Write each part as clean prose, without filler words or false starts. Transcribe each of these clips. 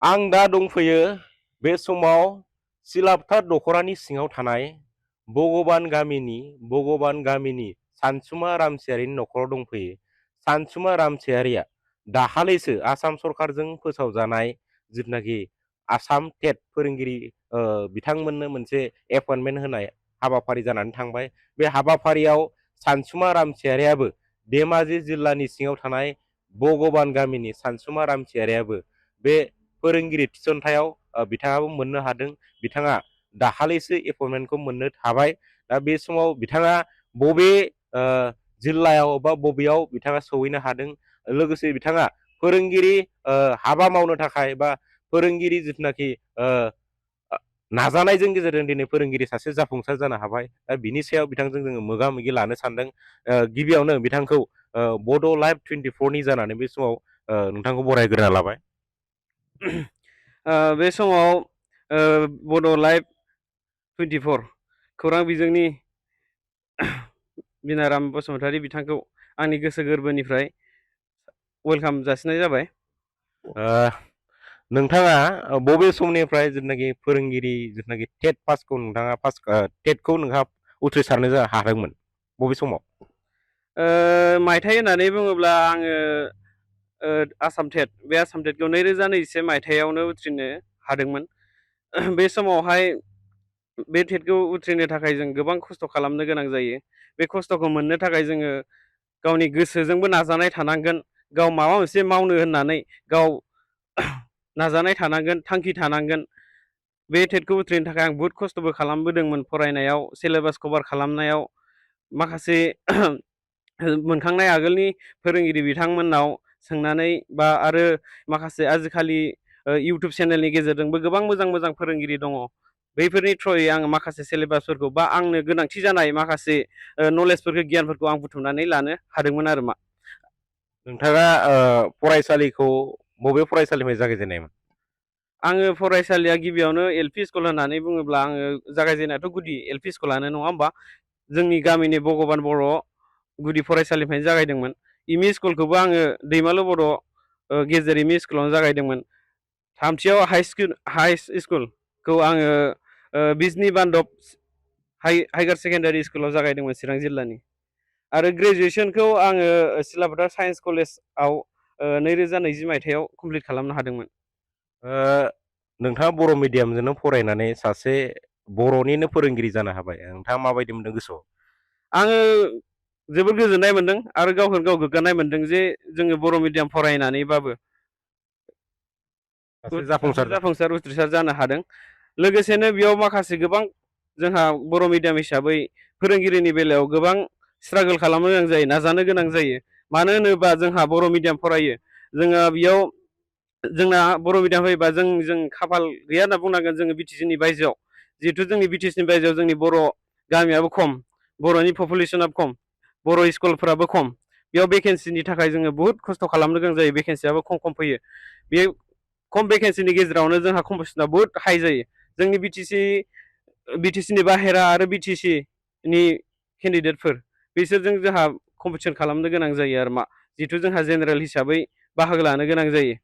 आं दा दंफैयो बे समाव सिलापथार दख'रानि सिङाव थानाय भगबान गामिनि सानसुमा रामसियारिनि न'खराव दंफैयो। सानसुमा रामसियारिया दाखालिसो आसाम सरकारजों फोसावजानाय जिथुनाखि आसाम टेट फोरोंगिरि बिथांमोननो मोनसे एपइन्टमेन्ट होनाय हाबाफारि जानानै थांबाय। बे हाबाफारियाव सानसुमा रामसियारियाबो धेमाजि जिल्लानि सिङाव थानाय भगबान गामिनि सानसुमा रामसियारियाबो बे फोरोंगिरि थिसनथायाव बिथाङाबो मोननो हादों। बिथाङा दाखालिसो एपइन्टमेन्टखौ मोननो हाबाय। दा बे समाव बिथाङा बबे जिल्लायाव बा बबेयाव बिथाङा सौहैनो हादों, लोगोसे बिथाङा फोरोंगिरि हाबा मावनो थाखाय बा फोरोंगिरि जिथुनाखि नाजानायजों गेजेरजों दिनै फोरोंगिरि सासे जाफुंसार जानो हाबाय। दा बिनि सायाव बिथांजों जोङो मोगा मोगि लानो सानदों। गिबियावनो बिथांखौ बड' लाइभ 24 नि जानानै बे समाव नोंथांखौ बरायग्रोना लाबाय। बे समाव बड' लाइभ 24 खौरां बिजोंनि बिनाराम बसुमतारी बिथांखौ आंनि गोसो गोरबोनिफ्राय वेलकाम जासिनाय जाबाय। नोंथाङा बबे समनिफ्राय जिथुनाखि फोरोंगिरि जिथुनाखि टेट पासखौ नोंथाङा टेटखौ नोंहा उथ्रिसारनो हादोंमोन बबे समाव? मायथाइ होननानै बुङोब्ला आङो आसाम टेट बे आसाम टेटखौ 2021 मायथाइयावनो उथ्रिनो हादोंमोन। बे समावहाय बे टेटखौ उथ्रिनो थाखाय जों गोबां खस्थ' खालामनो गोनां जायो। बे खस्थ'खौ मोननो थाखाय जोङो गावनि गोसोजोंबो नाजानाय थानांगोन, गाव माबा मोनसे मावनो होननानै गाव नाजानाय थानांगोन, थांखि थानांगोन। बे टेटखौ उथ्रिनो थाखाय आं बुहुद खस्थ'बो खालामबोदोंमोन फरायनायाव, सिलेबास कभार खालामनायाव, माखासे मोनखांनाय आगोलनि फोरोंगिरि बिथांमोननाव सोंनानै बा आरो माखासे आजिखालि इउटुब चेनेलनि गेजेरजोंबो गोबां मोजां मोजां फोरोंगिरि दङ। बैफोरनि थ्रुयै आङो माखासे सिलेबासफोरखौ बा आंनो गोनांथि जानाय माखासे नलेजफोरखौ गियानफोरखौ आं बुथुमनानै लानो हादोंमोन आरो मा। नोंथाङा फरायसालिखौ बबे फरायसालिनिफ्राय जागायजेननायमोन? आङो फरायसालिया गिबियावनो एल.पि. स्कुल होननानै बुङोब्ला आङो जागायजेननायाथ' गुदि एल.पि. स्कुलानो नङा होमबा? जोंनि गामिनि भगबान बर' गुदि फरायसालिनिफ्रायनो जागायदोंमोन। एम.इ. स्कुलखौबो आङो दैमालु बर' गेजेर एम.इ. स्कुलावनो जागायदोंमोन। थामथियाव हाइ स्कुलखौ आङो बिजनि बान्दब हाइयार सेकेन्डारि स्कुलाव जागायदोंमोन चिरां जिल्लानि। आरो ग्रेजुवेसनखौ आङो सिलापथार साइन्स कलेजाव 2020 मायथाइयाव कमप्लिट खालामनो हादोंमोन। नोंथाङा बर' मिडियामजोंनो फरायनानै सासे बर'निनो फोरोंगिरि जानो हाबाय। नोंथाङा माबायदि मोनदों गोसोआव? आङो जोबोद गोजोननाय मोनदों आरो गावखौनो गाव गोग्गानाय मोनदों जे जोङो बर' मिडियाम फरायनानैबाबो सासे जाफुंसार उथ्रिसार जानो हादों। लोगोसेनो बेयाव माखासे गोबां जोंहा बर' मिडियाम हिसाबै फोरोंगिरिनि बेलायाव गोबां स्ट्रागोल खालामनो गोनां जायो, नाजानो गोनां जायो। मानो होनोबा जोंहा बर' मिडियाम फरायो, जोङो बेयाव जोंना बर' मिडियाम फैयोबा जों खाफाल गैया होनना बुंनांगोन। जोङो बिटिसिनि बायजोआव, जिहेथु जोंनि बिटिसिनि बायजोआव जोंनि बर' गामियाबो खम, बर'नि पपुलेसनाबो खम, बर' स्कुलफोराबो खम। बेयाव भेकेन्सिनि थाखाय जोङो बुहुद खस्थ' खालामनो गोनां जायो। भेकेन्सियाबो खम फैयो। बे खम भेकेन्सिनि गेजेरावनो जोंहा कम्पिटिसना बुहुद हाइ जायो। जोंनि बिटिसिनि बाहेरा आरो बिटिसिनि केन्डिडेटफोर बिसोरजों जोंहा कम्पिटिसन खालामनो गोनां जायो आरो मा, जिहेथु जोंहा जेनेरेल हिसाबै बाहागो लानो गोनां जायो।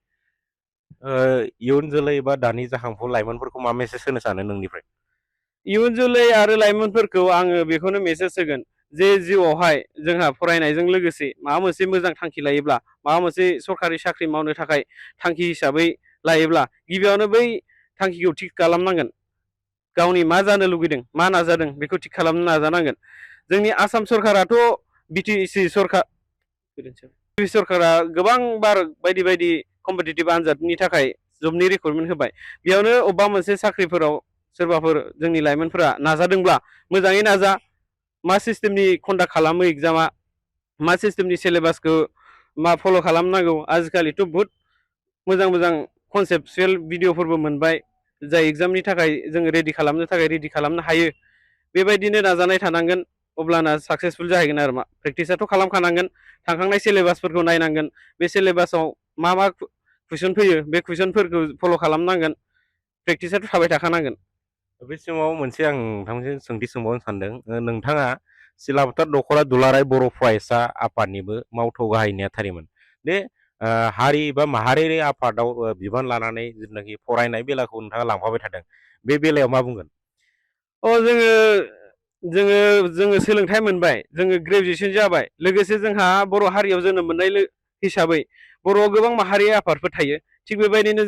इयुन जोलै बा दानि जाखांफु लाइमोनफोरखौ मा मेसेज होनो सानो नोंनिफ्राय? इयुन जोलै आरो लाइमोनफोरखौ आङो बेखौनो मेसेज होगोन जे जिउआवहाय जोंहा फरायनायजों लोगोसे माबा मोनसे मोजां थांखि लायोब्ला, माबा मोनसे सरखारि साख्रि मावनो थाखाय थांखि हिसाबै लायोब्ला गिबियावनो बै थांखिखौ थि खालामनांगोन। गावनि मा जानो लुगैदों, मा नाजादों, बेखौ थिग खालामनो नाजानांगोन। जोंनि आसाम सरकाराथ' बिटिसि सरकारा गोबां बार बायदि बायदि कम्पिटिटिभ आनजादनि थाखाय जबनि रिक्रुटमेन्ट होबाय। बेयावनो अबेबा मोनसे साख्रिफोराव सोरबाफोर जोंनि लाइमोनफोरा नाजादोंब्ला मोजाङै नाजा। मा सिस्टेमनि कन्डाक्ट खालामो एग्जामा, मा सिस्टेमनि सिलेबासखौ मा फल' खालामनांगौ, आजिखालिथ' बुहुद मोजां मोजां कनसेप्टसुयेल भिडिअफोरबो मोनबाय, जाय एग्जामनि थाखाय जोङो रेडि खालामनो थाखाय रेडि खालामनो हायो। बेबायदिनो नाजानाय थानांगोन, अब्लाना साक्सेसफुल जाहैगोन आरो मा। प्रेक्टिसाथ' खालामखानांगोन, थांखांनाय सिलेबासफोरखौ नायनांगोन, बे सिलेबासाव मा मा कुइसन फैयो बे कुइसनफोरखौ फल' खालामनांगोन, प्रेक्टिसाथ' थाबाय थाखानांगोन। बे समाव मोनसे आं नोंथांजों सोंथि सोंबावनो सानदों। नोंथाङा सिलापथार दख'रा दुलाराय बर' फरायसा आफादनिबो मावथ' गाहाय नेहाथारिमोन। बे हारि बा माहारियारि आफादाव बिबान लानानै जिथुनाखि फरायनाय बेलाखौ नोंथाङा लांफाबाय थादों बे बेलायाव मा बुंगोन? जोङो सोलोंथाइ मोनबाय, जोङो ग्रेजुवेसन जाबाय, लोगोसे जोंहा बर' हारियाव जोनोम मोननाय हिसाबै बर'आव गोबां माहारि आफादफोर थायो। थिग बेबायदिनो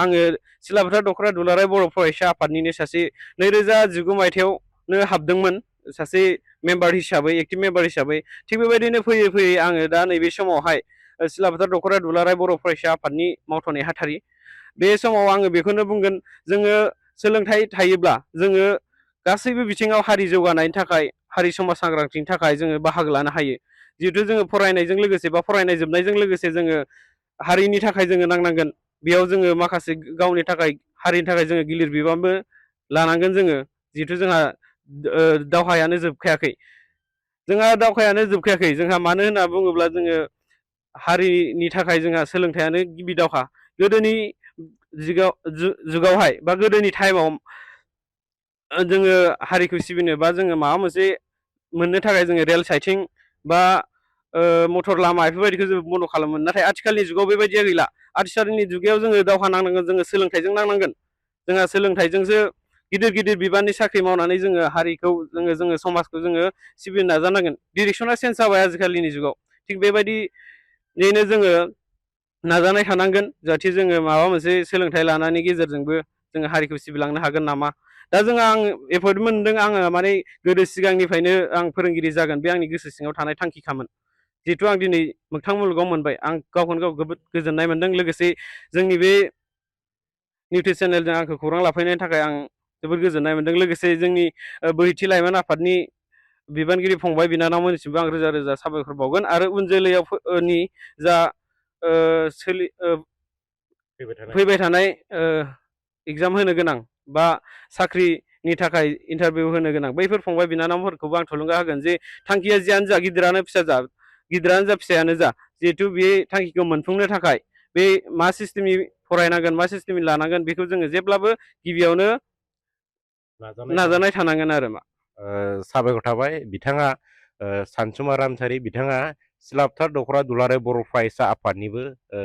आङो सिलाफोथार दख'रा दुलाराय बर' फरायसा आफादनिनो सासे 2019 मायथाइयावनो हाबदोंमोन सासे मेम्बार हिसाबै, एक्टिभ मेम्बार हिसाबै। थिग बेबायदिनो फैयै फैयै आङो दा नैबे समावहाय सिलाफोथार दख'रा दुलाराय बर' फरायसा आफादनि मावथां नेहाथारि। बे समाव आङो बेखौनो बुंगोन, जोङो सोलोंथाइ थायोब्ला जोङो गासैबो बिथिङाव हारि जौगानायनि थाखाय, हारि समाज सांग्रांथिनि थाखाय जोङो बाहागो लानो हायो। जिहेथु जोङो फरायनायजों लोगोसे बा फरायनाय जोबनायजों लोगोसे जोङो हारिनि थाखाय जोङो नांनांगोन। बेयाव जोङो माखासे गावनि थाखाय, हारिनि थाखाय जोङो गिलिर बिबानबो लानांगोन जोङो। जिहेथु जोंहा दावहायानो जोबखायाखै। जोंहा मानो होनना बुङोब्ला जोङो हारिनि थाखाय जोंहा सोलोंथाइयानो गिबि दावहा। गोदोनि जुगावहाय बा गोदोनि टाइमाव जोङो हारिखौ सिबिनो बा जोङो माबा मोनसे मोननो थाखाय जोङो रेल साइथिं बा मटर लामा बेफोरबायदिखौ जों बन्द' खालामोन। नाथाय आथिखालनि जुगाव बेबायदिया गैला। आथिखालनि जुगाव जोङो दावहा नांनांगोन, जोङो सोलोंथाइजों नांनांगोन। जोंहा सोलोंथाइजोंसो गिदिर गिदिर बिबाननि साख्रि मावनानै जोङो हारिखौ, जोङो समाजखौ जोङो सिबिनो नाजानांगोन। डिरेक्सना चेन्ज जाबाय आजिखालिनि जुगाव। थिग बेबायदियैनो जोङो नाजानाय थानांगोन, जाहाथे जोङो माबा मोनसे सोलोंथाइ लानायनि गेजेरजोंबो जोङो हारिखौ सिबिलांनो हागोन नामा। दा आं एफर्ट मोनदों, आङो माने गोदो सिगांनिफ्रायनो आं फोरोंगिरि जागोन, बे आंनि गोसो सिङाव थानाय थांखिखामोन। जिहेथु आं दिनै मोगथां मुलुगाव मोनबाय, आं गावखौनो गाव जोबोद गोजोननाय मोनदों। लोगोसे जोंनि बे निउटि चेनेलजों आंखौ खौरां लाफैनायनि थाखाय आं जोबोद गोजोननाय मोनदों। लोगोसे जोंनि बोहैथि लाइमोन आफादनि बिबानगिरि फंबाय बिनानावमोननिसिमबो आं रोजा रोजा साबायखर बावगोन। आरो उन जोलैनि जा फैबाय थानाय एगजाम होनो गोनां बा साख्रिनि थाखाय इन्टारभिउ होनो गोनां बैफोर फंबाय बिनानावफोरखौबो आं थुलुंगा होगोन जे थांखिया जियानो जा, गिदिरानो फिसा जा, गिदिरानो जा फिसायानो जा, जिहेथु बे थांखिखौ मोनफुंनो थाखाय बे मा सिस्टेमनि फरायनांगोन, मा सिस्टेमनि लानांगोन, बेखौ जोङो जेब्लाबो गिबियावनो नाजानाय थानांगोन आरो मा। साबायखर थाबाय। बिथाङा सानसुमा रामसारि, बिथाङा सिलाफोथार दख'रा दुलाराय बर' फरायसा आफादनिबो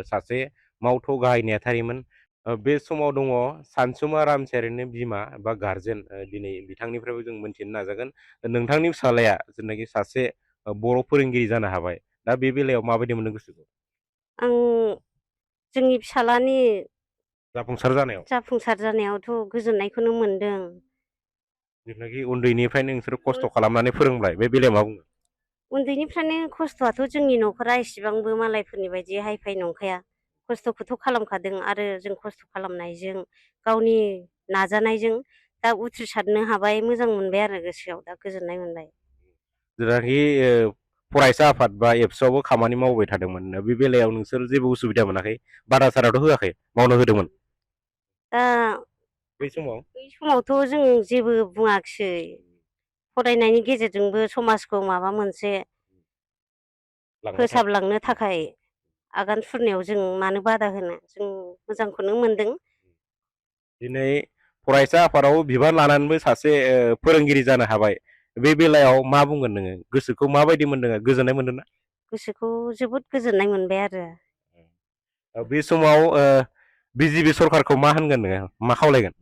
सासे मावथ' गाहाय नेहाथारिमोन। बे समाव दङ सानसुमा रामसारिनि बिमा बा गारजेन। दिनै बिथांनिफ्रायबो जों मोनथिनो नाजागोन। नोंथांनि फिसालाया जेनाखि सासे बर' फोरोंगिरि जानो हाबाय, दा बे बेलायाव माबायदि मोनदों गोसोखौ? आं जोंनि फिसालानि जाफुंसार जानायावथ' गोजोननायखौनो मोनदों। जेनाखि उन्दैनिफ्रायनो नोंसोरो खस्थ' खालामनानै फोरोंबाय, बे बेलायाव मा बुङो? उन्दैनिफ्रायनो खस्थ'आथ' जोंनि न'खरा इसेबांबो मालायफोरनि बायदि हाइ फाइ नंखाया। खस्थ'खौथ' खालामखादों, आरो जों खस्थ' खालामनायजों, गावनि नाजानायजों दा उथ्रिसारनो हाबाय। मोजां मोनबाय आरो गोसोआव दा गोजोननाय मोनबाय। जेनाखि फरायसा आफाद बा एबसुआवबो खामानि मावबाय थादोंमोन, बे बेलायाव नोंसोर जेबो उसुबिदा मोनाखै? बादा सादाथ' होआखै, मावनो होदोंमोन? दा बै समावथ' जों जेबो बुङाखिसै। फरायनायनि गेजेरजोंबो समाजखौ माबा मोनसे फोसाबलांनो थाखाय आगान सुरनायाव जों मानो बादा होनो, जों मोजांखौनो मोनदों। दिनै फरायसा आफादाव बिबान लानानैबो सासे फोरोंगिरि जानो हाबाय, बे बेलायाव मा बुंगोन नोङो? गोसोखौ माबायदि मोनदों? गोजोननाय मोनदोंना? गोसोखौ जोबोद गोजोननाय मोनबाय आरो। बे समाव बिजेपि सरखारखौ मा होनगोन नोङो, मा खावलायगोन?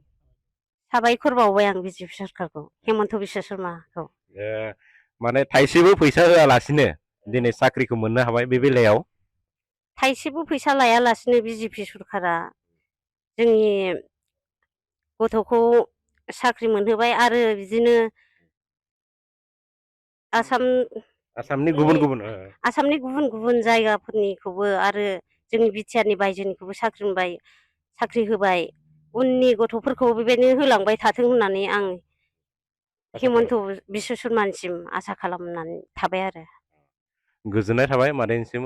साबायखर बावबाय आं बिजेपि सरखारखौ, हेमन्त बिश्व शर्माखौ। माने थाइसेबो फैसा होआलासिनो दिनै साख्रिखौ मोननो हाबाय, बे बेलायाव थाइसेबो फैसा लायालासिनो बिजेपि सरखारा जोंनि गथ'खौ साख्रि मोनहोबाय। आरो बिदिनो आसामनि गुबुन गुबुन जायगाफोरनिखौबो, आरो जोंनि बिटिआरनि बायजोनिखौबो साख्रि होबाय। उननि गथ'फोरखौ बेबायदिनो होलांबाय थाथों होननानै आं हेमन्त बिश्व शर्मानिसिम आसा खालामनानै थाबाय आरो। गोजोननाय थाबाय मादैनिसिम।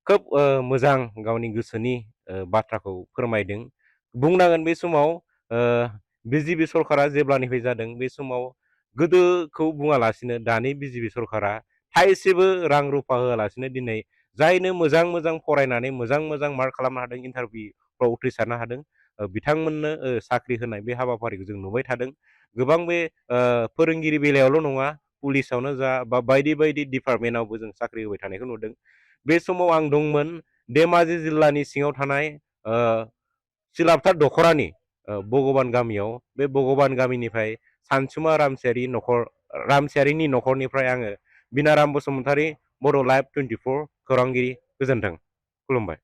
खोब मोजां गावनि गोसोनि बाथ्राखौ फोरमायदों। बुंनांगोन बे समाव बिजेपि सरकारा जेब्लानिफ्राय जादों, बे समाव गोदोखौ बुङालासिनो दानि बिजेपि सरकारा थाइसेबो रां रुफा होआलासिनो दिनै जायनो मोजां मोजां फरायनानै मोजां मोजां मार्क खालामनो हादों, इन्टारभिउफ्राव उथ्रिसारनो हादों, बिथांमोननो साख्रि होनाय बे हाबाफारिखौ जों नुबाय थादों। गोबां बे फोरोंगिरि बेलायावल' नङा, पुलिसावनो जा बा बायदि बायदि डिपार्टमेन्टआवबो जों साख्रि होबाय थानायखौ नुदों। बे समाव आं दंमोन, धेमाजि जिल्लानि सिङाव थानाय सिलापथार दख'रानि भगबान गामियाव बे भगबान गामिनिफ्राय सानसुमा रामसियारिनि न'खरनिफ्राय आङो बिनाराम बसुमतारी बड' लाइभ 24 खौरांगिरि गोजोन्थों खुलुमबाय।